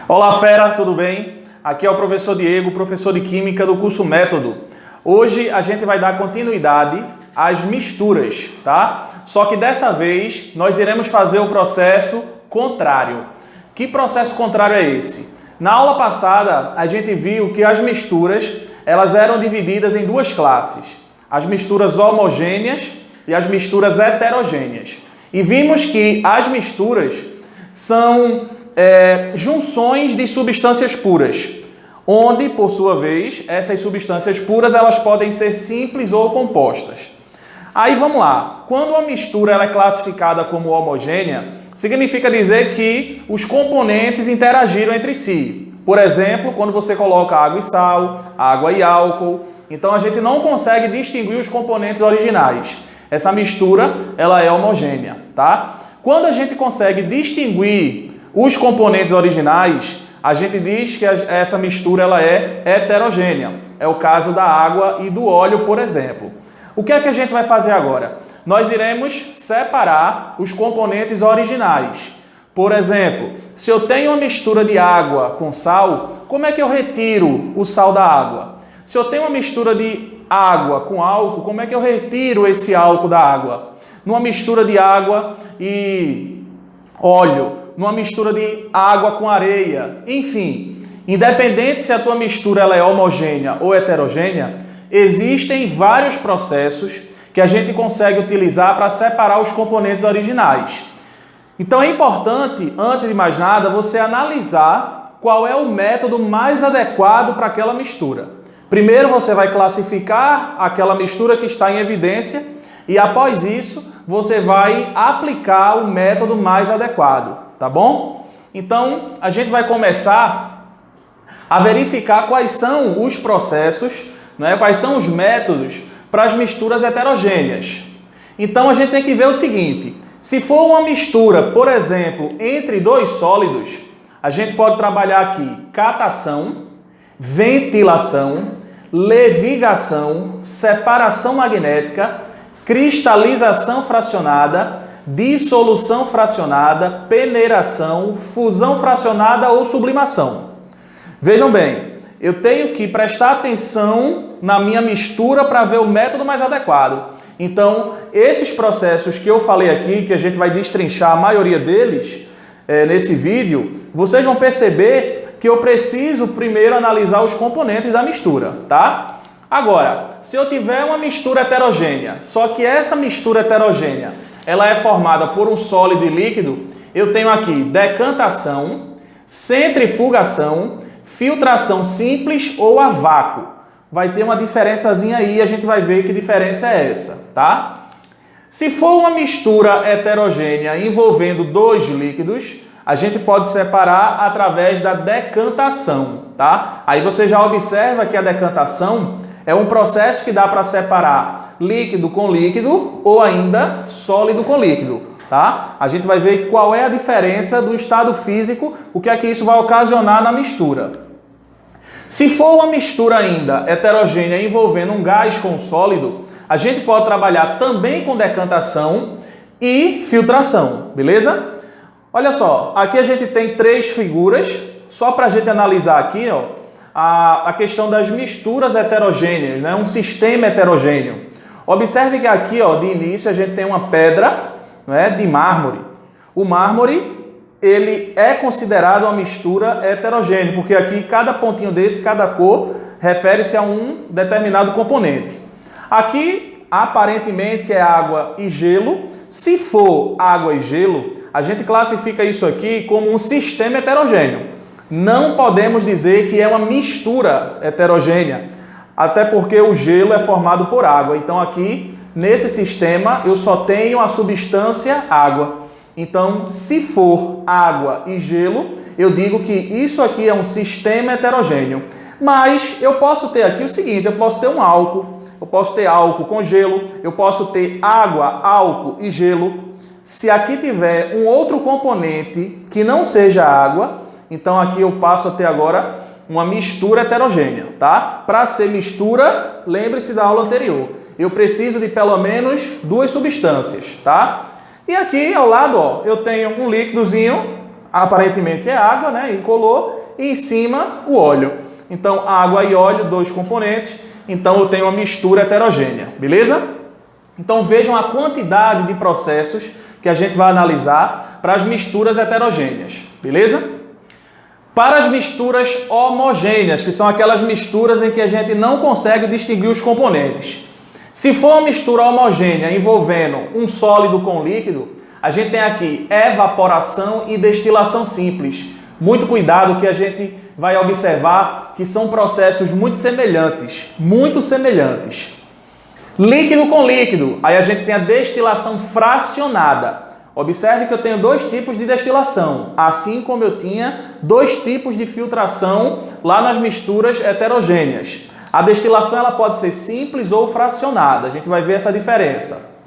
Olá, fera, tudo bem? Aqui é o professor Diego, professor de Química do curso Método. Hoje a gente vai dar continuidade às misturas, tá? Só que dessa vez nós iremos fazer o processo contrário. Que processo contrário é esse? Na aula passada a gente viu que as misturas elas eram divididas em duas classes. As misturas homogêneas e as misturas heterogêneas. E vimos que as misturas são junções de substâncias puras, onde, por sua vez, essas substâncias puras elas podem ser simples ou compostas. Aí vamos lá, quando uma mistura ela é classificada como homogênea, significa dizer que os componentes interagiram entre si. Por exemplo, quando você coloca água e sal, água e álcool, então a gente não consegue distinguir os componentes originais. Essa mistura ela é homogênea, tá? Quando a gente consegue distinguir os componentes originais, a gente diz que essa mistura ela é heterogênea. É o caso da água e do óleo, por exemplo. O que é que a gente vai fazer agora? Nós iremos separar os componentes originais. Por exemplo, se eu tenho uma mistura de água com sal, como é que eu retiro o sal da água? Se eu tenho uma mistura de água com álcool, como é que eu retiro esse álcool da água? Numa mistura de água e óleo, numa mistura de água com areia, enfim, independente se a tua mistura ela é homogênea ou heterogênea, existem vários processos que a gente consegue utilizar para separar os componentes originais. Então é importante, antes de mais nada, você analisar qual é o método mais adequado para aquela mistura. Primeiro você vai classificar aquela mistura que está em evidência e após isso você vai aplicar o método mais adequado, tá bom? Então a gente vai começar a verificar quais são os processos, né? Quais são os métodos para as misturas heterogêneas. Então a gente tem que ver o seguinte, se for uma mistura, por exemplo, entre dois sólidos, a gente pode trabalhar aqui catação, ventilação, levigação, separação magnética, cristalização fracionada, dissolução fracionada, peneiração, fusão fracionada ou sublimação. Vejam bem, eu tenho que prestar atenção na minha mistura para ver o método mais adequado. Então, esses processos que eu falei aqui, que a gente vai destrinchar a maioria deles nesse vídeo, vocês vão perceber que eu preciso primeiro analisar os componentes da mistura, tá? Agora, se eu tiver uma mistura heterogênea, só que essa mistura heterogênea, ela é formada por um sólido e líquido, eu tenho aqui decantação, centrifugação, filtração simples ou a vácuo. Vai ter uma diferençazinha aí, a gente vai ver que diferença é essa, tá? Se for uma mistura heterogênea envolvendo dois líquidos, a gente pode separar através da decantação, tá? Aí você já observa que a decantação é um processo que dá para separar líquido com líquido ou ainda sólido com líquido, tá? A gente vai ver qual é a diferença do estado físico, o que é que isso vai ocasionar na mistura. Se for uma mistura ainda heterogênea envolvendo um gás com um sólido, a gente pode trabalhar também com decantação e filtração, beleza? Olha só, aqui a gente tem três figuras, só para a gente analisar aqui, ó, a questão das misturas heterogêneas, né? Um sistema heterogêneo. Observe que aqui, ó, de início, a gente tem uma pedra, né, de mármore. O mármore, ele é considerado uma mistura heterogênea, porque aqui cada pontinho desse, cada cor, refere-se a um determinado componente. Aqui, aparentemente, é água e gelo. Se for água e gelo, a gente classifica isso aqui como um sistema heterogêneo. Não podemos dizer que é uma mistura heterogênea, até porque o gelo é formado por água. Então aqui, nesse sistema, eu só tenho a substância água. Então, se for água e gelo, eu digo que isso aqui é um sistema heterogêneo. Mas eu posso ter aqui o seguinte, eu posso ter um álcool, eu posso ter álcool com gelo, eu posso ter água, álcool e gelo. Se aqui tiver um outro componente que não seja água, então aqui eu passo a ter agora uma mistura heterogênea, tá? Para ser mistura, lembre-se da aula anterior, eu preciso de pelo menos duas substâncias, tá? E aqui ao lado, ó, eu tenho um líquidozinho aparentemente é água, né, incolor, e em cima o óleo. Então, água e óleo, 2 componentes, então eu tenho uma mistura heterogênea, beleza? Então, vejam a quantidade de processos que a gente vai analisar para as misturas heterogêneas, beleza? Para as misturas homogêneas, que são aquelas misturas em que a gente não consegue distinguir os componentes. Se for uma mistura homogênea envolvendo um sólido com líquido, a gente tem aqui evaporação e destilação simples. Muito cuidado que a gente vai observar que são processos muito semelhantes, Líquido com líquido, aí a gente tem a destilação fracionada. Observe que eu tenho 2 tipos de destilação, assim como eu tinha 2 tipos de filtração lá nas misturas heterogêneas. A destilação ela pode ser simples ou fracionada, a gente vai ver essa diferença.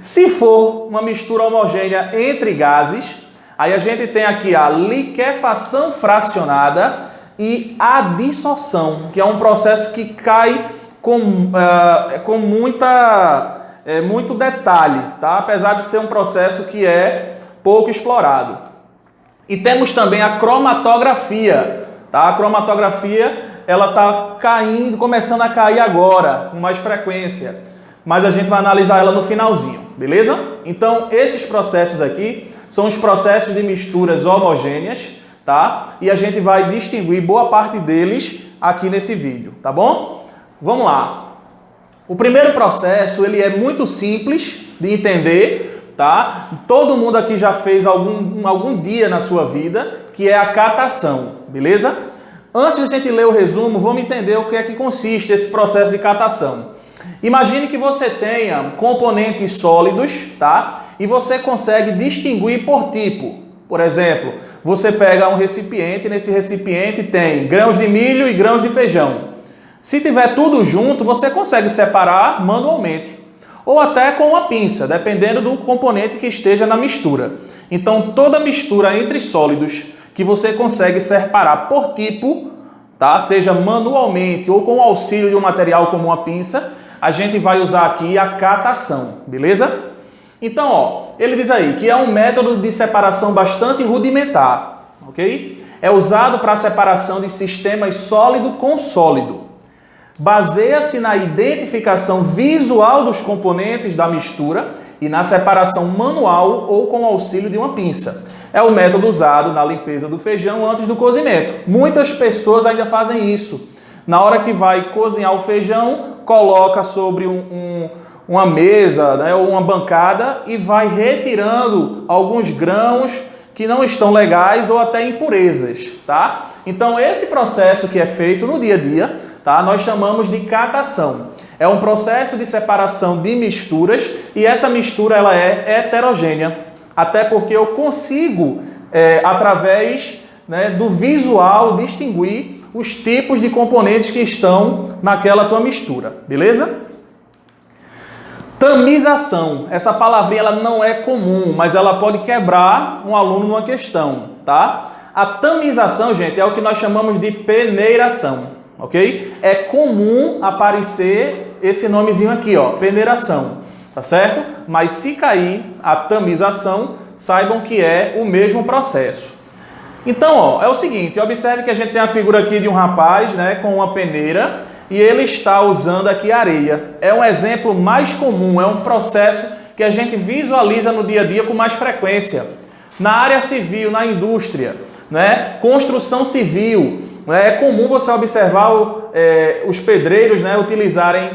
Se for uma mistura homogênea entre gases, aí a gente tem aqui a liquefação fracionada e a dissorção, que é um processo que cai com muito detalhe, tá? Apesar de ser um processo que é pouco explorado. E temos também a cromatografia, tá? A cromatografia ela está começando a cair agora, com mais frequência, mas a gente vai analisar ela no finalzinho, beleza? Então, esses processos aqui são os processos de misturas homogêneas, tá? E a gente vai distinguir boa parte deles aqui nesse vídeo, tá bom? Vamos lá. O primeiro processo, ele é muito simples de entender, tá? Todo mundo aqui já fez algum dia na sua vida, que é a catação, beleza? Antes de a gente ler o resumo, vamos entender o que é que consiste esse processo de catação. Imagine que você tenha componentes sólidos, tá? E você consegue distinguir por tipo. Por exemplo, você pega um recipiente, nesse recipiente tem grãos de milho e grãos de feijão. Se tiver tudo junto, você consegue separar manualmente. Ou até com uma pinça, dependendo do componente que esteja na mistura. Então, toda mistura entre sólidos que você consegue separar por tipo, tá? Seja manualmente ou com o auxílio de um material como uma pinça, a gente vai usar aqui a catação, beleza? Então, ó, ele diz aí que é um método de separação bastante rudimentar, ok? É usado para a separação de sistemas sólido com sólido. Baseia-se na identificação visual dos componentes da mistura e na separação manual ou com o auxílio de uma pinça. É o método usado na limpeza do feijão antes do cozimento. Muitas pessoas ainda fazem isso. Na hora que vai cozinhar o feijão, coloca sobre uma mesa, né, ou uma bancada e vai retirando alguns grãos que não estão legais ou até impurezas, tá? Então, esse processo que é feito no dia a dia, tá, nós chamamos de catação. É um processo de separação de misturas e essa mistura ela é heterogênea, até porque eu consigo, através, né, do visual, distinguir os tipos de componentes que estão naquela tua mistura, beleza? Tamização. Essa palavrinha ela não é comum, mas ela pode quebrar um aluno numa questão, tá? A tamização, gente, é o que nós chamamos de peneiração, ok? É comum aparecer esse nomezinho aqui, ó, peneiração, tá certo? Mas se cair a tamização, saibam que é o mesmo processo. Então, ó, é o seguinte, observe que a gente tem a figura aqui de um rapaz, né, com uma peneira e ele está usando aqui areia. É um exemplo mais comum, é um processo que a gente visualiza no dia a dia com mais frequência. Na área civil, na indústria, né, construção civil, né, é comum você observar os pedreiros, né, utilizarem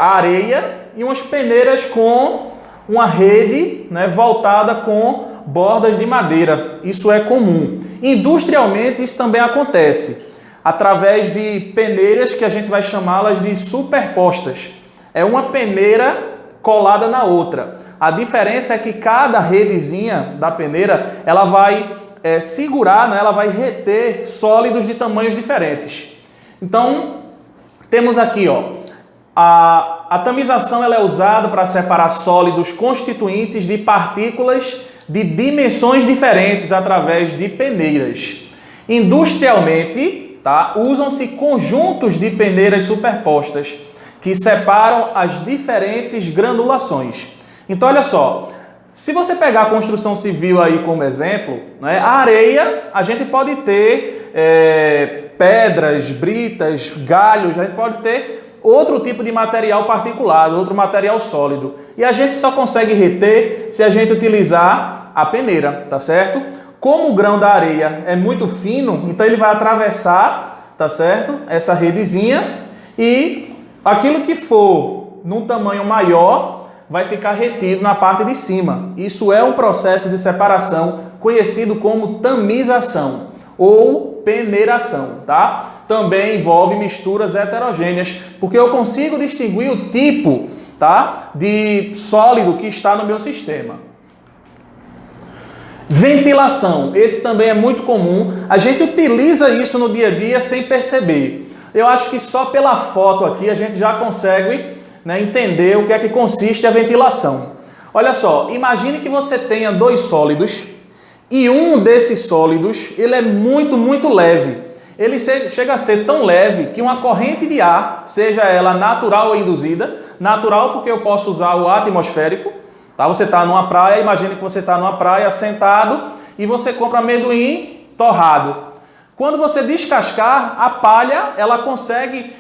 a areia e umas peneiras com uma rede, né, voltada com bordas de madeira. Isso é comum. Industrialmente isso também acontece, através de peneiras que a gente vai chamá-las de superpostas. É uma peneira colada na outra. A diferença é que cada redezinha da peneira, ela vai segurar, né, ela vai reter sólidos de tamanhos diferentes. Então, temos aqui, ó, a tamização ela é usada para separar sólidos constituintes de partículas de dimensões diferentes através de peneiras. Industrialmente, tá, usam-se conjuntos de peneiras superpostas que separam as diferentes granulações. Então, olha só, Se você pegar a construção civil aí como exemplo, né, a areia, a gente pode ter pedras, britas, galhos, a gente pode ter outro tipo de material particulado, outro material sólido. E a gente só consegue reter se a gente utilizar a peneira, tá certo? Como o grão da areia é muito fino, então ele vai atravessar, tá certo? Essa redezinha e aquilo que for num tamanho maior vai ficar retido na parte de cima. Isso é um processo de separação conhecido como tamização ou peneiração, tá? Também envolve misturas heterogêneas, porque eu consigo distinguir o tipo, tá, de sólido que está no meu sistema. Ventilação, esse também é muito comum, a gente utiliza isso no dia a dia sem perceber. Eu acho que só pela foto aqui a gente já consegue, né, entender o que é que consiste a ventilação. Olha só, imagine que você tenha dois sólidos e um desses sólidos ele é muito leve. Ele chega a ser tão leve que uma corrente de ar, seja ela natural ou induzida, natural porque eu posso usar o ar atmosférico, tá? Você está numa praia, imagine que você está numa praia sentado e você compra amendoim torrado. Quando você descascar, a palha ela consegue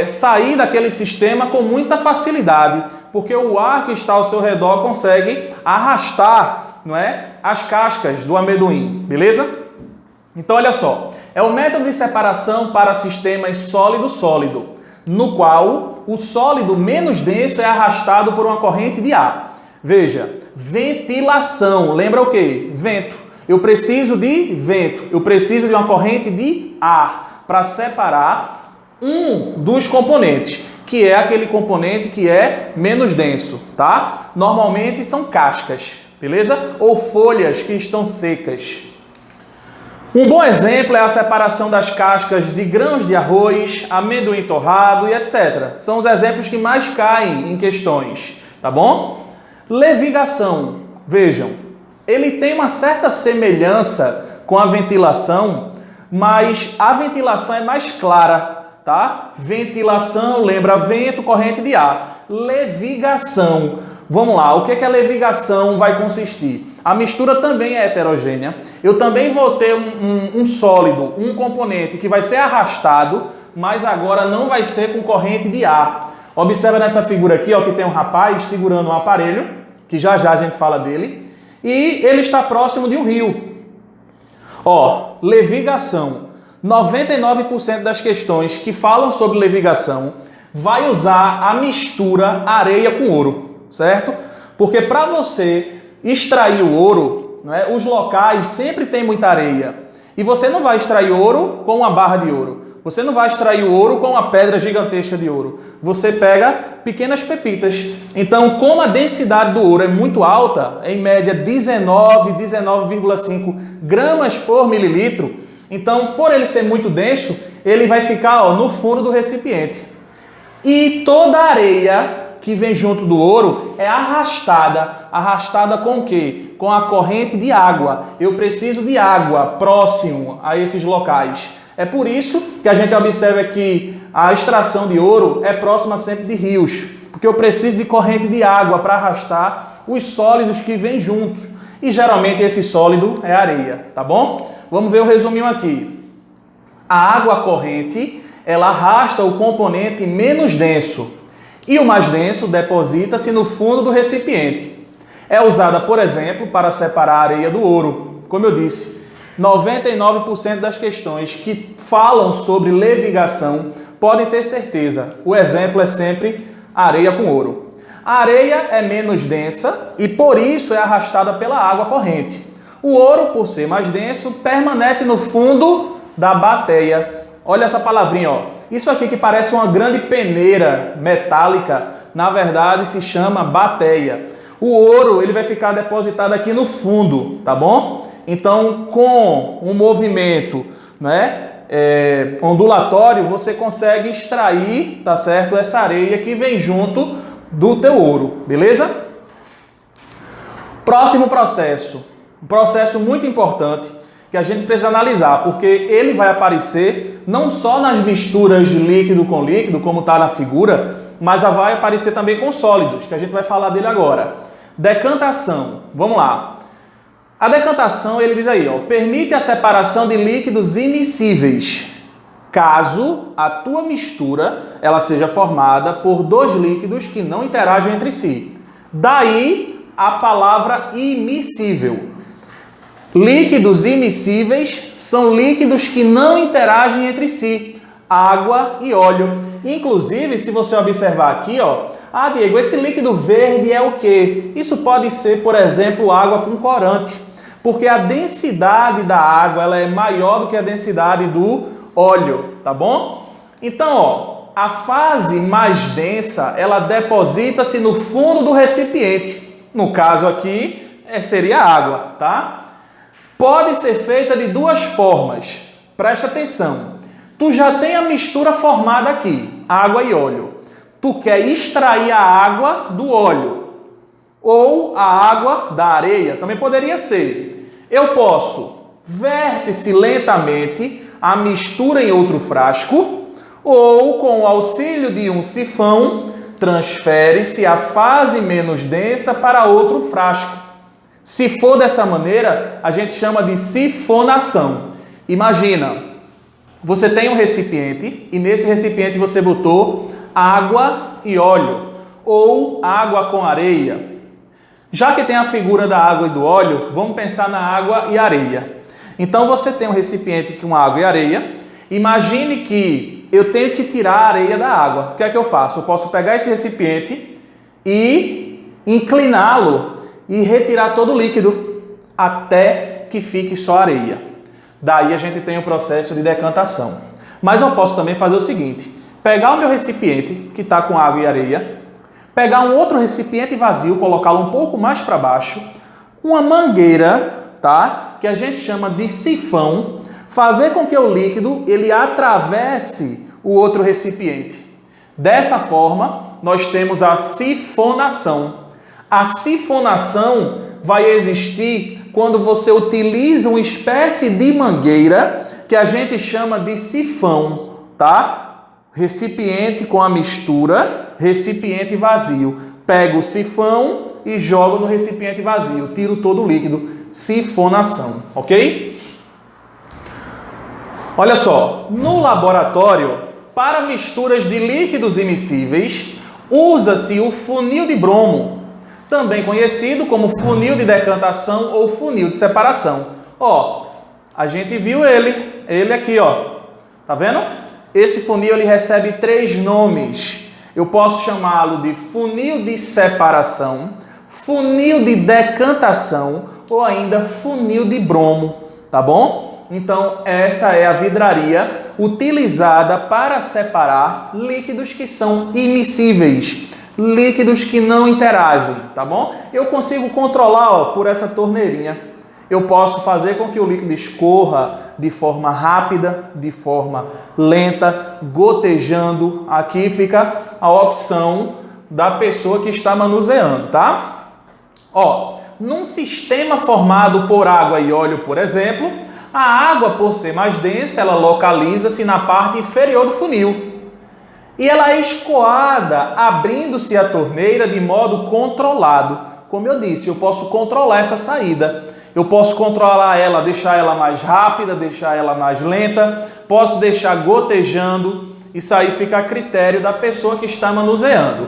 sair daquele sistema com muita facilidade, porque o ar que está ao seu redor consegue arrastar, não é, as cascas do amendoim, beleza? Então olha só, é o método de separação para sistemas sólido-sólido, no qual o sólido menos denso é arrastado por uma corrente de ar. Veja, ventilação, lembra o quê? Vento. Eu preciso de vento, eu preciso de uma corrente de ar para separar um dos componentes, que é aquele componente que é menos denso, tá? Normalmente são cascas, beleza? Ou folhas que estão secas. Um bom exemplo é a separação das cascas de grãos de arroz, amendoim torrado e etc. São os exemplos que mais caem em questões, tá bom? Levigação, vejam, ele tem uma certa semelhança com a ventilação, mas a ventilação é mais clara, tá? Ventilação lembra vento, corrente de ar. Levigação, vamos lá, o que é que a levigação vai consistir? A mistura também é heterogênea. Eu também vou ter um sólido, um componente que vai ser arrastado, mas agora não vai ser com corrente de ar. Observa nessa figura aqui, ó, que tem um rapaz segurando um aparelho, que já a gente fala dele, e ele está próximo de um rio. Ó, levigação. 99% das questões que falam sobre levigação vai usar a mistura areia com ouro, certo? Porque para você extrair o ouro, né, os locais sempre tem muita areia. E você não vai extrair ouro com uma barra de ouro. Você não vai extrair o ouro com uma pedra gigantesca de ouro. Você pega pequenas pepitas. Então, como a densidade do ouro é muito alta, em média 19,5 gramas por mililitro, então, por ele ser muito denso, ele vai ficar, ó, no fundo do recipiente. E toda a areia que vem junto do ouro é arrastada. Arrastada com o quê? Com a corrente de água. Eu preciso de água próximo a esses locais. É por isso que a gente observa que a extração de ouro é próxima sempre de rios, porque eu preciso de corrente de água para arrastar os sólidos que vêm juntos. E geralmente esse sólido é areia, tá bom? Vamos ver o resuminho aqui. A água corrente, ela arrasta o componente menos denso e o mais denso deposita-se no fundo do recipiente. É usada, por exemplo, para separar a areia do ouro. Como eu disse, 99% das questões que falam sobre levigação podem ter certeza. O exemplo é sempre areia com ouro. A areia é menos densa e por isso é arrastada pela água corrente. O ouro, por ser mais denso, permanece no fundo da bateia. Olha essa palavrinha, ó. Isso aqui que parece uma grande peneira metálica, na verdade se chama bateia. O ouro ele vai ficar depositado aqui no fundo, tá bom? Então, com um movimento, né, ondulatório, você consegue extrair, tá certo, essa areia que vem junto do teu ouro, beleza? Próximo processo, um processo muito importante que a gente precisa analisar, porque ele vai aparecer não só nas misturas de líquido com líquido, como está na figura, mas já vai aparecer também com sólidos, que a gente vai falar dele agora. Decantação. Vamos lá. A decantação, ele diz aí, ó, permite a separação de líquidos immiscíveis, caso a tua mistura ela seja formada por dois líquidos que não interagem entre si. Daí a palavra immiscível. Líquidos immiscíveis são líquidos que não interagem entre si, água e óleo. Inclusive, se você observar aqui, ó, Diego, esse líquido verde é o quê? Isso pode ser, por exemplo, água com corante, porque a densidade da água ela é maior do que a densidade do óleo, tá bom? Então, ó, a fase mais densa, ela deposita-se no fundo do recipiente. No caso aqui, seria a água, tá? Pode ser feita de duas formas. Presta atenção. Tu já tem a mistura formada aqui, água e óleo. Tu quer extrair a água do óleo ou a água da areia, também poderia ser. Eu posso verte-se lentamente a mistura em outro frasco ou, com o auxílio de um sifão, transfere-se a fase menos densa para outro frasco. Se for dessa maneira, a gente chama de sifonação. Imagina, você tem um recipiente e nesse recipiente você botou água e óleo ou água com areia. Já que tem a figura da água e do óleo, vamos pensar na água e areia. Então você tem um recipiente com água e areia. Imagine que eu tenho que tirar a areia da água. O que é que eu faço? Eu posso pegar esse recipiente e incliná-lo e retirar todo o líquido até que fique só areia. Daí a gente tem o processo de decantação. Mas eu posso também fazer o seguinte: pegar o meu recipiente que está com água e areia, pegar um outro recipiente vazio, colocá-lo um pouco mais para baixo, uma mangueira, tá? Que a gente chama de sifão, fazer com que o líquido ele atravesse o outro recipiente. Dessa forma, nós temos a sifonação. A sifonação vai existir quando você utiliza uma espécie de mangueira que a gente chama de sifão, tá? Recipiente com a mistura, recipiente vazio. Pego o sifão e jogo no recipiente vazio. Tiro todo o líquido. Sifonação, ok? Olha só, no laboratório, para misturas de líquidos immiscíveis, usa-se o funil de bromo, também conhecido como funil de decantação ou funil de separação. Ó, a gente viu ele aqui, ó. Tá vendo? Esse funil ele recebe 3 nomes. Eu posso chamá-lo de funil de separação, funil de decantação ou ainda funil de bromo, tá bom? Então, essa é a vidraria utilizada para separar líquidos que são immiscíveis, líquidos que não interagem, tá bom? Eu consigo controlar, ó, por essa torneirinha. Eu posso fazer com que o líquido escorra de forma rápida, de forma lenta, gotejando. Aqui fica a opção da pessoa que está manuseando, tá? Ó, num sistema formado por água e óleo, por exemplo, a água, por ser mais densa, ela localiza-se na parte inferior do funil. E ela é escoada, abrindo-se a torneira de modo controlado. Como eu disse, eu posso controlar essa saída. Eu posso controlar ela, deixar ela mais rápida, deixar ela mais lenta, posso deixar gotejando. Isso aí fica a critério da pessoa que está manuseando.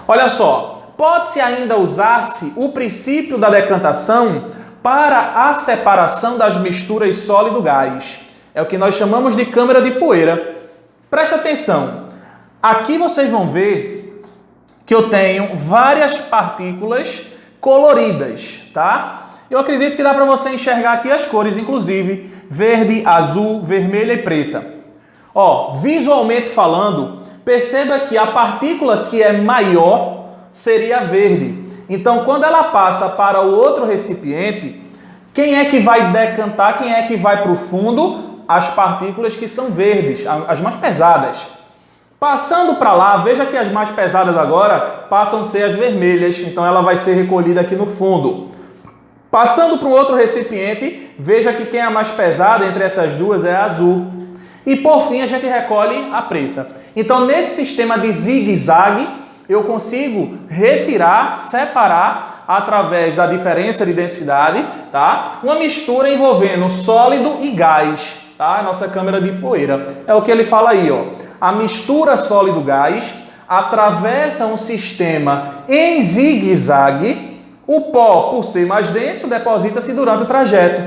Olha só, pode-se ainda usar-se o princípio da decantação para a separação das misturas sólido-gás. É o que nós chamamos de câmara de poeira. Presta atenção. Aqui vocês vão ver que eu tenho várias partículas coloridas, tá? Eu acredito que dá para você enxergar aqui as cores, inclusive verde, azul, vermelha e preta. Ó, visualmente falando, perceba que a partícula que é maior seria a verde. Então, quando ela passa para o outro recipiente, quem é que vai decantar, quem é que vai para o fundo? As partículas que são verdes, as mais pesadas. Passando para lá, veja que as mais pesadas agora passam a ser as vermelhas, então ela vai ser recolhida aqui no fundo. Passando para um outro recipiente, veja que quem é a mais pesada entre essas duas é a azul. E por fim a gente recolhe a preta. Então nesse sistema de zigue-zague, eu consigo retirar, separar através da diferença de densidade, tá? Uma mistura envolvendo sólido e gás, tá? Nossa câmara de poeira. É o que ele fala aí, ó. A mistura sólido-gás atravessa um sistema em zigue-zague. O pó, por ser mais denso, deposita-se durante o trajeto.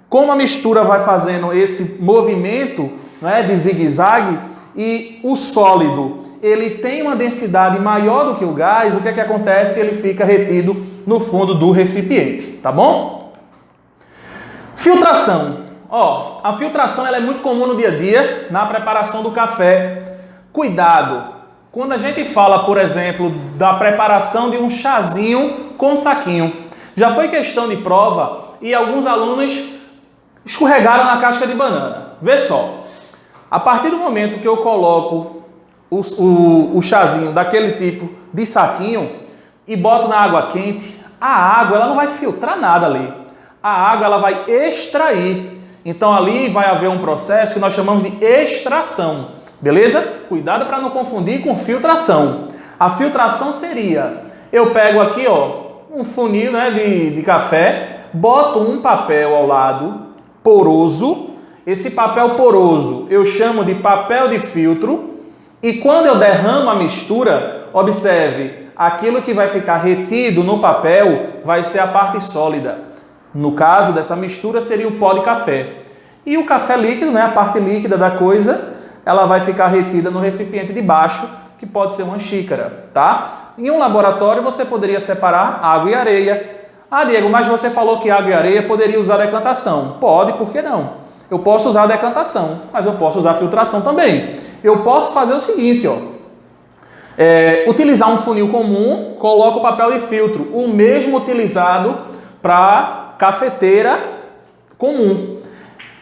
Como a mistura vai fazendo esse movimento, né, de zigue-zague, e o sólido ele tem uma densidade maior do que o gás, o que é que acontece? Ele fica retido no fundo do recipiente, tá bom? Filtração. Ó, a filtração ela é muito comum no dia a dia na preparação do café. Cuidado, quando a gente fala, por exemplo, da preparação de um chazinho com saquinho. Já foi questão de prova e alguns alunos escorregaram na casca de banana. Vê só, a partir do momento que eu coloco o chazinho daquele tipo de saquinho e boto na água quente, a água ela não vai filtrar nada ali. A água ela vai extrair. Então ali vai haver um processo que nós chamamos de extração. Beleza? Cuidado para não confundir com filtração. A filtração seria, eu pego aqui, ó, um funil, né, de café, boto um papel ao lado, poroso. Esse papel poroso eu chamo de papel de filtro. E quando eu derramo a mistura, observe, aquilo que vai ficar retido no papel vai ser a parte sólida. No caso dessa mistura seria o pó de café. E o café líquido, né, a parte líquida da coisa, ela vai ficar retida no recipiente de baixo, que pode ser uma xícara, tá? Em um laboratório você poderia separar água e areia. Ah, Diego, mas você falou que água e areia poderia usar decantação. Pode, por que não? Eu posso usar decantação, mas eu posso usar filtração também. Eu posso fazer o seguinte, ó. Utilizar um funil comum, coloco o papel de filtro, o mesmo utilizado para cafeteira comum.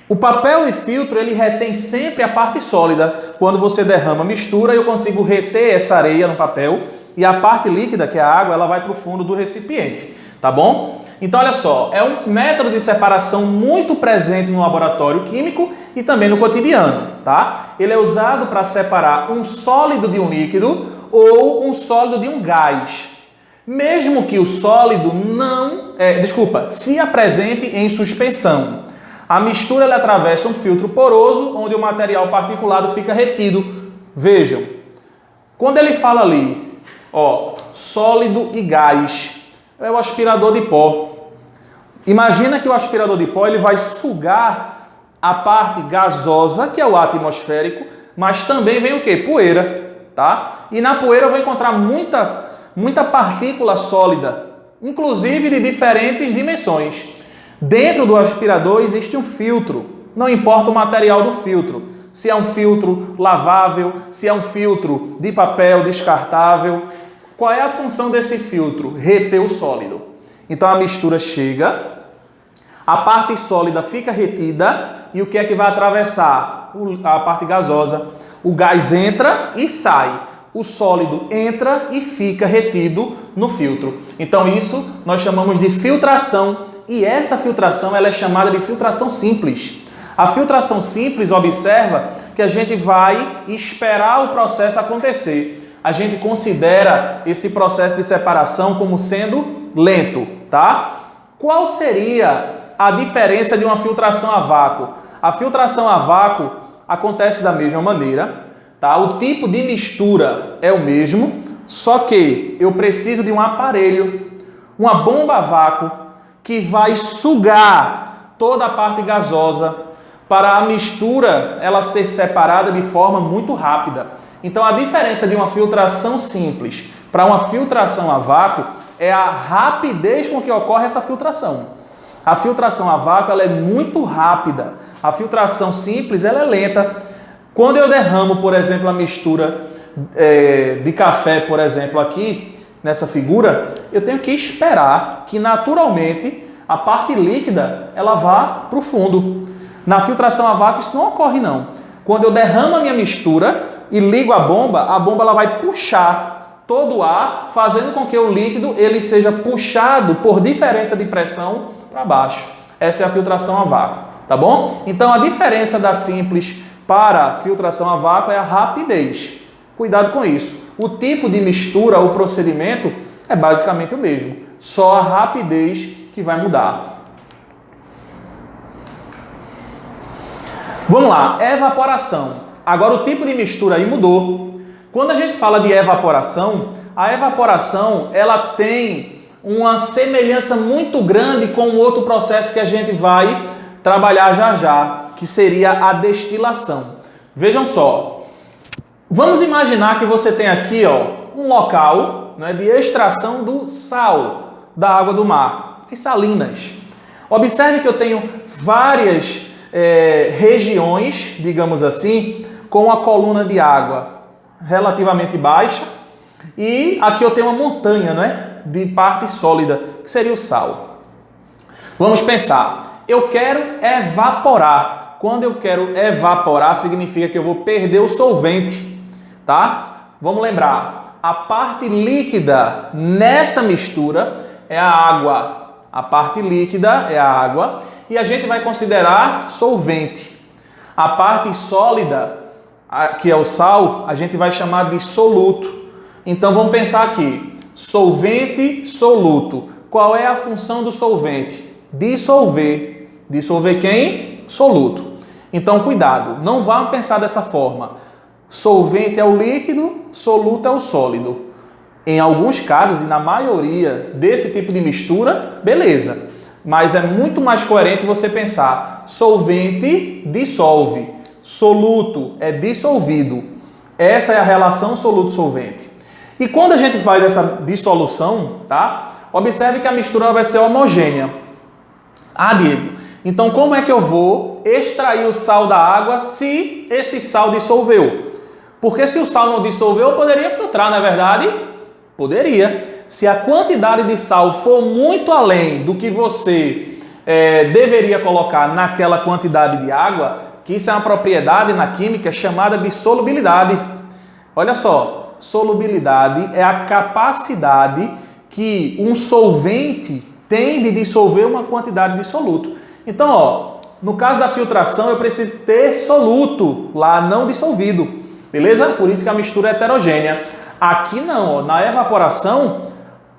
O papel de filtro, ele retém sempre a parte sólida. Quando você derrama a mistura, eu consigo reter essa areia no papel e a parte líquida, que é a água, ela vai para o fundo do recipiente, tá bom? Então, olha só, é um método de separação muito presente no laboratório químico e também no cotidiano, tá? Ele é usado para separar um sólido de um líquido ou um sólido de um gás. Mesmo que o sólido se apresente em suspensão. A mistura ela atravessa um filtro poroso, onde o material particulado fica retido. Vejam, quando ele fala ali, ó, sólido e gás, é o aspirador de pó. Imagina que o aspirador de pó ele vai sugar a parte gasosa, que é o ar atmosférico, mas também vem o quê? Poeira, tá? E na poeira eu vou encontrar muita partícula sólida, inclusive de diferentes dimensões. Dentro do aspirador existe um filtro, não importa o material do filtro, se é um filtro lavável, se é um filtro de papel descartável. Qual é a função desse filtro? Reter o sólido. Então a mistura chega, a parte sólida fica retida e o que é que vai atravessar? A parte gasosa. O gás entra e sai. O sólido entra e fica retido no filtro. Então isso nós chamamos de filtração e essa filtração ela é chamada de filtração simples. A filtração simples observa que a gente vai esperar o processo acontecer. A gente considera esse processo de separação como sendo lento, tá? Qual seria a diferença de uma filtração a vácuo? A filtração a vácuo acontece da mesma maneira, tá? O tipo de mistura é o mesmo, só que eu preciso de um aparelho, uma bomba a vácuo, que vai sugar toda a parte gasosa para a mistura ela ser separada de forma muito rápida. Então a diferença de uma filtração simples para uma filtração a vácuo é a rapidez com que ocorre essa filtração. A filtração a vácuo ela é muito rápida, a filtração simples ela é lenta. Quando eu derramo, por exemplo, a mistura de café, por exemplo, aqui nessa figura, eu tenho que esperar que naturalmente a parte líquida ela vá para o fundo. Na filtração a vácuo isso não ocorre não. Quando eu derramo a minha mistura e ligo a bomba ela vai puxar todo o ar, fazendo com que o líquido ele seja puxado por diferença de pressão para baixo. Essa é a filtração a vácuo, tá bom? Então a diferença da simples para a filtração a vácuo é a rapidez. Cuidado com isso. O tipo de mistura, o procedimento é basicamente o mesmo. Só a rapidez que vai mudar. Vamos lá, evaporação. Agora o tipo de mistura aí mudou. Quando a gente fala de evaporação, a evaporação ela tem uma semelhança muito grande com um outro processo que a gente vai trabalhar já já, que seria a destilação. Vejam só, vamos imaginar que você tem aqui um local, né, de extração do sal da água do mar, as salinas. Observe que eu tenho várias regiões, digamos assim, com a coluna de água relativamente baixa e aqui eu tenho uma montanha, né, de parte sólida, que seria o sal. Vamos pensar, eu quero evaporar. Quando eu quero evaporar, significa que eu vou perder o solvente, tá? Vamos lembrar, a parte líquida nessa mistura é a água. A parte líquida é a água e a gente vai considerar solvente. A parte sólida, que é o sal, a gente vai chamar de soluto. Então vamos pensar aqui, solvente, soluto. Qual é a função do solvente? Dissolver. Dissolver quem? Soluto. Então cuidado, não vamos pensar dessa forma. Solvente é o líquido, soluto é o sólido. Em alguns casos, e na maioria desse tipo de mistura, beleza. Mas é muito mais coerente você pensar, solvente dissolve, soluto é dissolvido. Essa é a relação soluto-solvente. E quando a gente faz essa dissolução, tá? Observe que a mistura vai ser homogênea. Ah, Diego, então como é que eu vou extrair o sal da água se esse sal dissolveu? Porque se o sal não dissolveu, eu poderia filtrar, não é verdade? Poderia. Se a quantidade de sal for muito além do que você deveria colocar naquela quantidade de água, que isso é uma propriedade na química chamada de solubilidade. Olha só, solubilidade é a capacidade que um solvente tem de dissolver uma quantidade de soluto. Então, no caso da filtração, eu preciso ter soluto lá, não dissolvido. Beleza? Por isso que a mistura é heterogênea. Aqui não, na evaporação,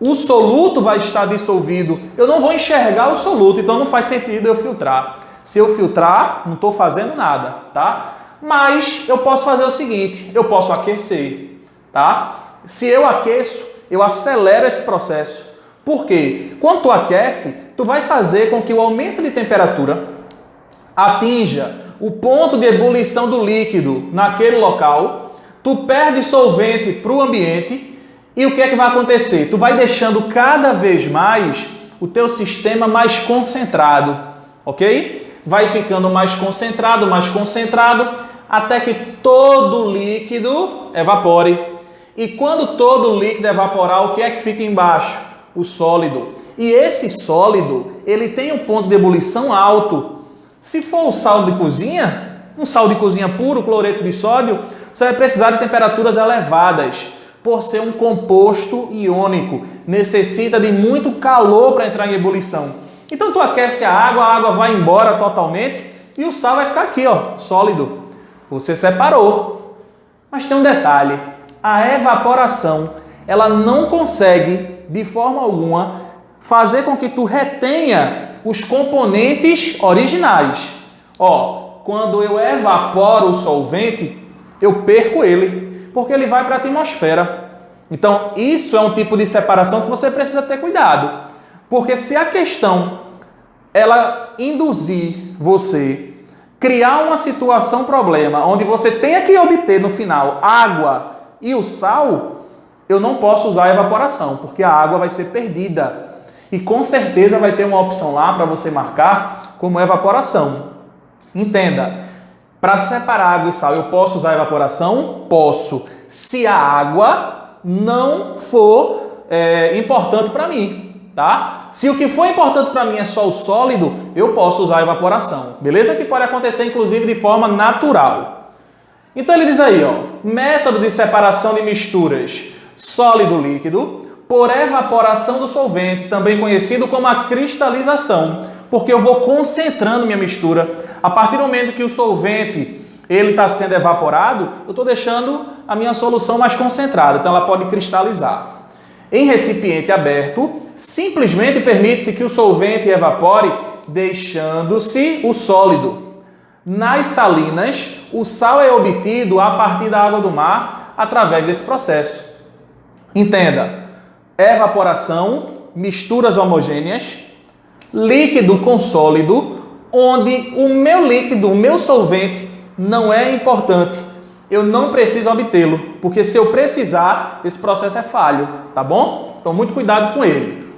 o soluto vai estar dissolvido. Eu não vou enxergar o soluto, então não faz sentido eu filtrar. Se eu filtrar, não estou fazendo nada, tá? Mas eu posso fazer o seguinte, eu posso aquecer, tá? Se eu aqueço, eu acelero esse processo. Por quê? Quando tu aquece, tu vai fazer com que o aumento de temperatura atinja o ponto de ebulição do líquido naquele local. Tu perde solvente para o ambiente e o que é que vai acontecer? Tu vai deixando cada vez mais o teu sistema mais concentrado, ok? Vai ficando mais concentrado, até que todo o líquido evapore. E quando todo o líquido evaporar, o que é que fica embaixo? O sólido. E esse sólido, ele tem um ponto de ebulição alto. Se for um sal de cozinha, um sal de cozinha puro, cloreto de sódio, você vai precisar de temperaturas elevadas. Por ser um composto iônico, necessita de muito calor para entrar em ebulição. Então tu aquece a água vai embora totalmente e o sal vai ficar aqui, sólido. Você separou. Mas tem um detalhe, a evaporação, ela não consegue, de forma alguma, fazer com que tu retenha os componentes originais. Quando eu evaporo o solvente, eu perco ele, porque ele vai para a atmosfera. Então, isso é um tipo de separação que você precisa ter cuidado. Porque se a questão, ela induzir você, criar uma situação, problema, onde você tenha que obter no final água e o sal, eu não posso usar a evaporação, porque a água vai ser perdida. E com certeza vai ter uma opção lá para você marcar como evaporação. Entenda, para separar água e sal, eu posso usar a evaporação? Posso. Se a água não for importante para mim, tá? Se o que for importante para mim é só o sólido, eu posso usar a evaporação. Beleza? Que pode acontecer, inclusive, de forma natural. Então ele diz aí, método de separação de misturas sólido-líquido por evaporação do solvente, também conhecido como a cristalização, porque eu vou concentrando minha mistura. A partir do momento que o solvente ele está sendo evaporado, eu estou deixando a minha solução mais concentrada, então ela pode cristalizar. Em recipiente aberto, simplesmente permite-se que o solvente evapore, deixando-se o sólido. Nas salinas, o sal é obtido a partir da água do mar através desse processo. Entenda, evaporação, misturas homogêneas, líquido com sólido, onde o meu líquido, o meu solvente, não é importante. Eu não preciso obtê-lo, porque se eu precisar, esse processo é falho, tá bom? Então, muito cuidado com ele.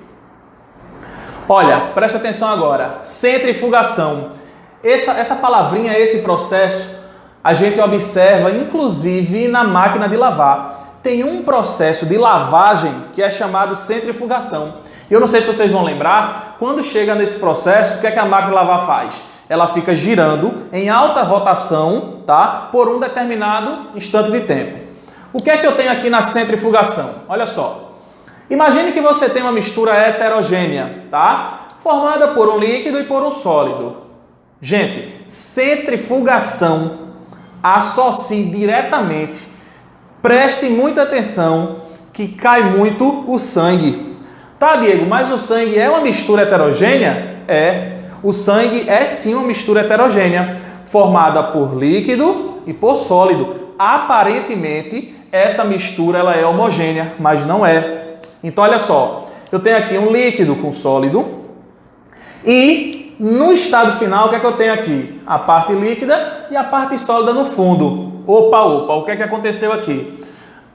Olha, preste atenção agora. Centrifugação. Essa palavrinha, esse processo, a gente observa, inclusive, na máquina de lavar. Tem um processo de lavagem que é chamado centrifugação. Eu não sei se vocês vão lembrar, quando chega nesse processo, o que é que a máquina de lavar faz? Ela fica girando em alta rotação, tá? Por um determinado instante de tempo. O que é que eu tenho aqui na centrifugação? Olha só. Imagine que você tem uma mistura heterogênea, tá? Formada por um líquido e por um sólido. Gente, centrifugação associe diretamente. Preste muita atenção que cai muito o sangue. Tá, Diego, mas o sangue é uma mistura heterogênea? É. O sangue é sim uma mistura heterogênea, formada por líquido e por sólido. Aparentemente, essa mistura ela é homogênea, mas não é. Então, olha só, eu tenho aqui um líquido com sólido e no estado final, o que é que eu tenho aqui? A parte líquida e a parte sólida no fundo. Opa, o que é que aconteceu aqui?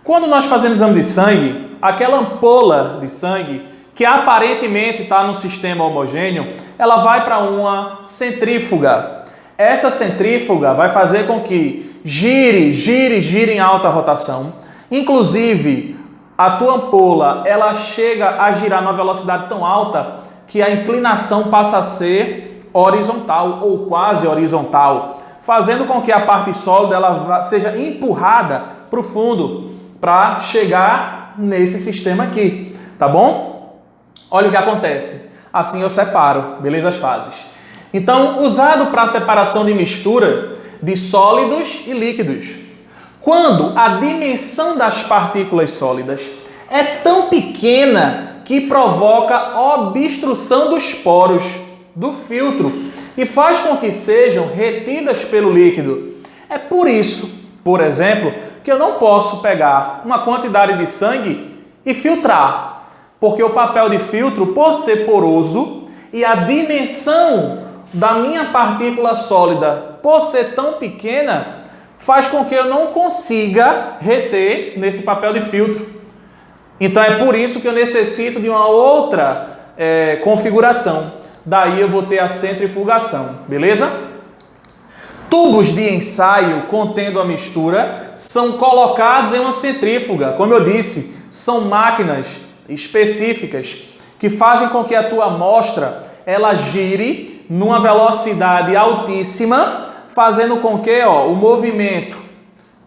Quando nós fazemos exame de sangue, aquela ampola de sangue, que aparentemente está no sistema homogêneo, ela vai para uma centrífuga. Essa centrífuga vai fazer com que gire em alta rotação. Inclusive, a tua ampola, ela chega a girar numa velocidade tão alta que a inclinação passa a ser horizontal ou quase horizontal, fazendo com que a parte sólida ela seja empurrada para o fundo para chegar nesse sistema aqui, tá bom? Olha o que acontece. Assim eu separo, beleza? As fases. Então, usado para separação de mistura de sólidos e líquidos. Quando a dimensão das partículas sólidas é tão pequena que provoca obstrução dos poros do filtro e faz com que sejam retidas pelo líquido. É por isso, por exemplo, que eu não posso pegar uma quantidade de sangue e filtrar, porque o papel de filtro, por ser poroso e a dimensão da minha partícula sólida, por ser tão pequena, faz com que eu não consiga reter nesse papel de filtro. Então é por isso que eu necessito de uma outra configuração. Daí eu vou ter a centrifugação, beleza? Tubos de ensaio contendo a mistura são colocados em uma centrífuga. Como eu disse, são máquinas específicas que fazem com que a tua amostra ela gire numa velocidade altíssima, fazendo com que o movimento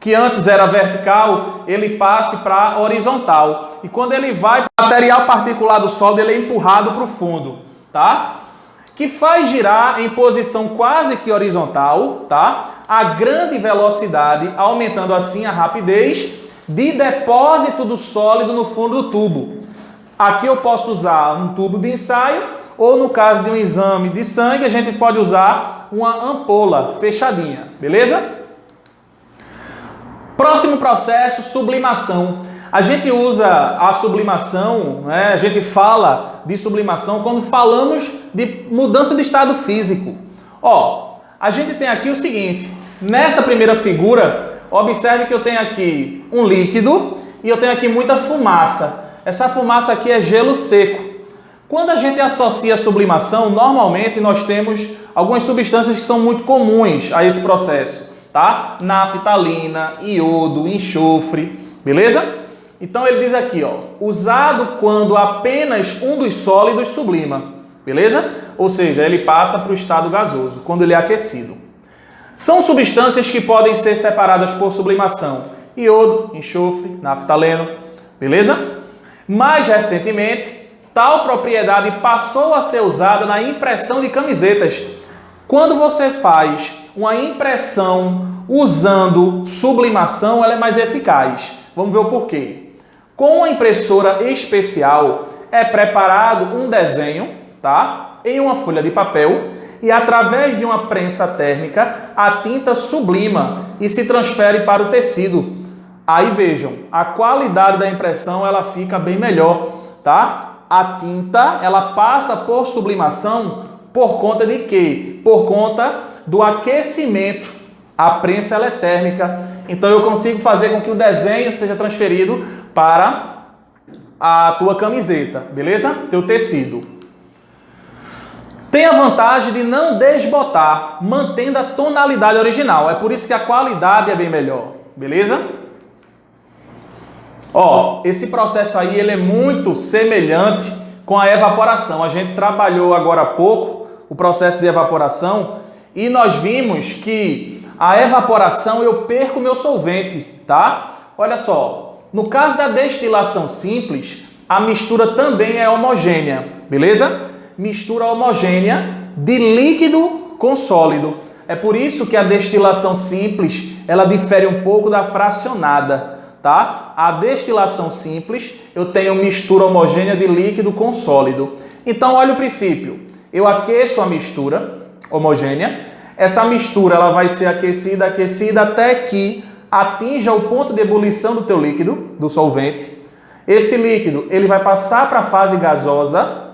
que antes era vertical, ele passe para horizontal. E quando ele vai para o material particular do sólido, ele é empurrado para o fundo, tá? Que faz girar em posição quase que horizontal, tá? A grande velocidade, aumentando assim a rapidez de depósito do sólido no fundo do tubo. Aqui eu posso usar um tubo de ensaio, ou no caso de um exame de sangue, a gente pode usar uma ampola fechadinha, beleza? Próximo processo, sublimação. A gente usa a sublimação, né? A gente fala de sublimação quando falamos de mudança de estado físico. A gente tem aqui o seguinte, nessa primeira figura, observe que eu tenho aqui um líquido e eu tenho aqui muita fumaça. Essa fumaça aqui é gelo seco. Quando a gente associa a sublimação, normalmente nós temos algumas substâncias que são muito comuns a esse processo. Tá? Naftalina, iodo, enxofre, beleza? Então ele diz aqui, usado quando apenas um dos sólidos sublima, beleza? Ou seja, ele passa para o estado gasoso, quando ele é aquecido. São substâncias que podem ser separadas por sublimação, iodo, enxofre, naftaleno, beleza? Mais recentemente, tal propriedade passou a ser usada na impressão de camisetas. Quando você faz uma impressão usando sublimação, ela é mais eficaz. Vamos ver o porquê. Com a impressora especial, é preparado um desenho, tá? Em uma folha de papel e através de uma prensa térmica a tinta sublima e se transfere para o tecido. Aí vejam, a qualidade da impressão ela fica bem melhor, tá? A tinta ela passa por sublimação por conta de quê? Por conta do aquecimento. A prensa ela é térmica, então eu consigo fazer com que o desenho seja transferido para a tua camiseta, beleza? Teu tecido. Tem a vantagem de não desbotar, mantendo a tonalidade original. É por isso que a qualidade é bem melhor, beleza? Ó, esse processo aí ele é muito semelhante com a evaporação. A gente trabalhou agora há pouco o processo de evaporação e nós vimos que a evaporação eu perco meu solvente, tá? Olha só, no caso da destilação simples, a mistura também é homogênea, beleza? Mistura homogênea de líquido com sólido. É por isso que a destilação simples, ela difere um pouco da fracionada, tá? A destilação simples, eu tenho mistura homogênea de líquido com sólido. Então, olha o princípio. Eu aqueço a mistura homogênea. Essa mistura ela vai ser aquecida até que atinja o ponto de ebulição do teu líquido, do solvente. Esse líquido ele vai passar para a fase gasosa,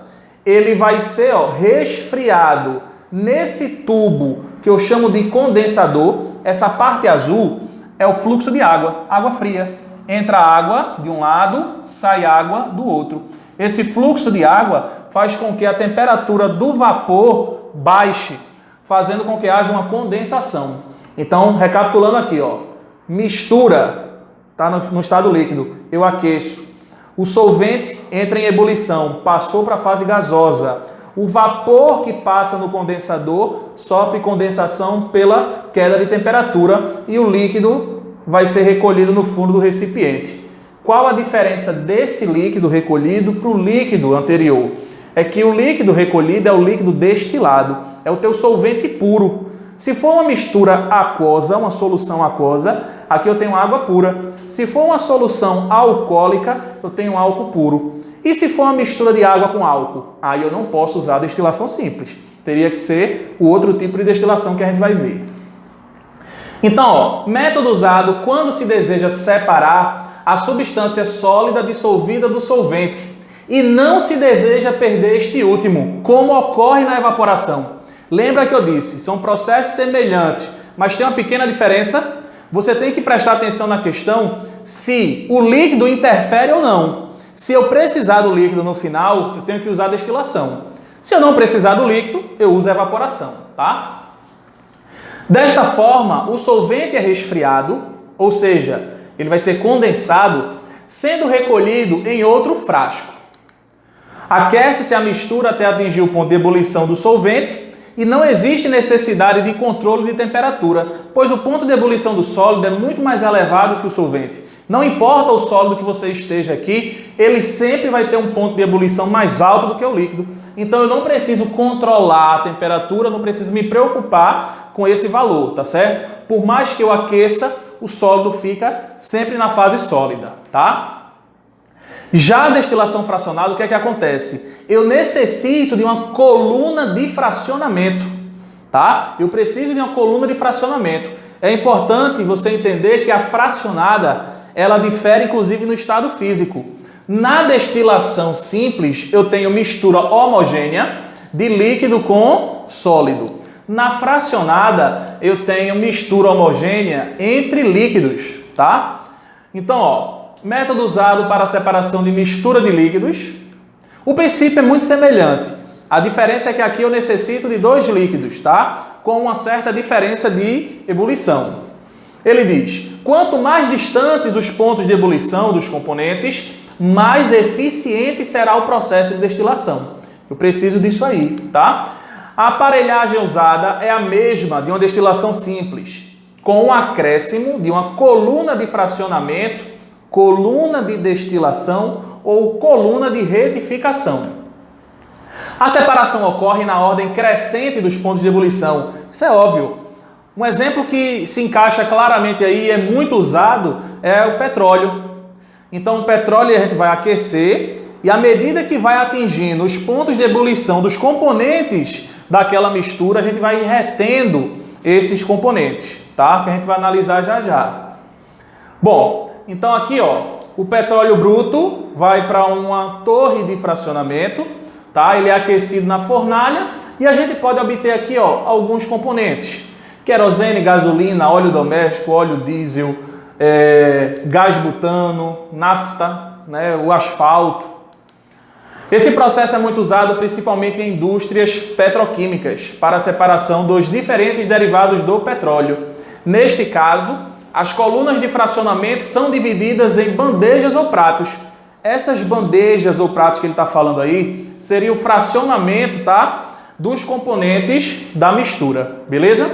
ele vai ser resfriado nesse tubo que eu chamo de condensador. Essa parte azul é o fluxo de água, água fria. Entra água de um lado, sai água do outro. Esse fluxo de água faz com que a temperatura do vapor baixe, fazendo com que haja uma condensação. Então, recapitulando aqui, ó, mistura, tá no estado líquido, eu aqueço. O solvente entra em ebulição, passou para a fase gasosa. O vapor que passa no condensador sofre condensação pela queda de temperatura e o líquido vai ser recolhido no fundo do recipiente. Qual a diferença desse líquido recolhido para o líquido anterior? É que o líquido recolhido é o líquido destilado, é o teu solvente puro. Se for uma mistura aquosa, uma solução aquosa, aqui eu tenho água pura. Se for uma solução alcoólica, eu tenho álcool puro. E se for uma mistura de água com álcool? Aí eu não posso usar a destilação simples. Teria que ser o outro tipo de destilação que a gente vai ver. Então, ó, método usado quando se deseja separar a substância sólida dissolvida do solvente e não se deseja perder este último, como ocorre na evaporação. Lembra que eu disse, são processos semelhantes, mas tem uma pequena diferença. Você tem que prestar atenção na questão se o líquido interfere ou não. Se eu precisar do líquido no final, eu tenho que usar a destilação. Se eu não precisar do líquido, eu uso a evaporação, tá? Desta forma, o solvente é resfriado, ou seja, ele vai ser condensado, sendo recolhido em outro frasco. Aquece-se a mistura até atingir o ponto de ebulição do solvente e não existe necessidade de controle de temperatura, pois o ponto de ebulição do sólido é muito mais elevado que o solvente. Não importa o sólido que você esteja aqui, ele sempre vai ter um ponto de ebulição mais alto do que o líquido. Então eu não preciso controlar a temperatura, não preciso me preocupar com esse valor, tá certo? Por mais que eu aqueça, o sólido fica sempre na fase sólida, tá? Já a destilação fracionada, o que é que acontece? Eu necessito de uma coluna de fracionamento, tá? Eu preciso de uma coluna de fracionamento. É importante você entender que a fracionada, ela difere inclusive no estado físico. Na destilação simples, eu tenho mistura homogênea de líquido com sólido. Na fracionada, eu tenho mistura homogênea entre líquidos, tá? Então, ó, método usado para a separação de mistura de líquidos. O princípio é muito semelhante. A diferença é que aqui eu necessito de dois líquidos, tá? Com uma certa diferença de ebulição. Ele diz, quanto mais distantes os pontos de ebulição dos componentes, mais eficiente será o processo de destilação. Eu preciso disso aí, tá? A aparelhagem usada é a mesma de uma destilação simples, com um acréscimo de uma coluna de fracionamento, coluna de destilação ou coluna de retificação. A separação ocorre na ordem crescente dos pontos de ebulição. Isso é óbvio. Um exemplo que se encaixa claramente aí, é muito usado, é o petróleo. Então o petróleo a gente vai aquecer e à medida que vai atingindo os pontos de ebulição dos componentes daquela mistura, a gente vai retendo esses componentes, tá? Que a gente vai analisar já já. Bom, então aqui, ó, o petróleo bruto vai para uma torre de fracionamento, tá? Ele é aquecido na fornalha e a gente pode obter aqui, ó, alguns componentes: querosene, gasolina, óleo doméstico, óleo diesel, gás butano, nafta, né, o asfalto. Esse processo é muito usado principalmente em indústrias petroquímicas para a separação dos diferentes derivados do petróleo. Neste caso, as colunas de fracionamento são divididas em bandejas ou pratos. Essas bandejas ou pratos que ele está falando aí seria o fracionamento, tá, dos componentes da mistura, beleza?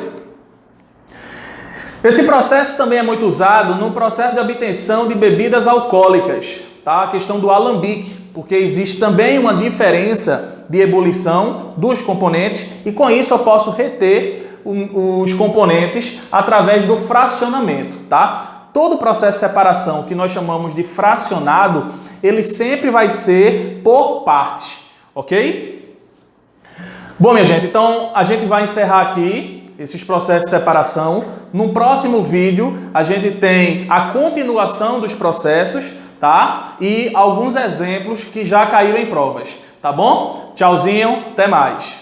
Esse processo também é muito usado no processo de obtenção de bebidas alcoólicas, tá? A questão do alambique, porque existe também uma diferença de ebulição dos componentes e com isso eu posso reter os componentes através do fracionamento, tá? Todo o processo de separação que nós chamamos de fracionado, ele sempre vai ser por partes, ok? Bom, minha gente, então a gente vai encerrar aqui esses processos de separação. No próximo vídeo, a gente tem a continuação dos processos, tá? E alguns exemplos que já caíram em provas, tá bom? Tchauzinho, até mais!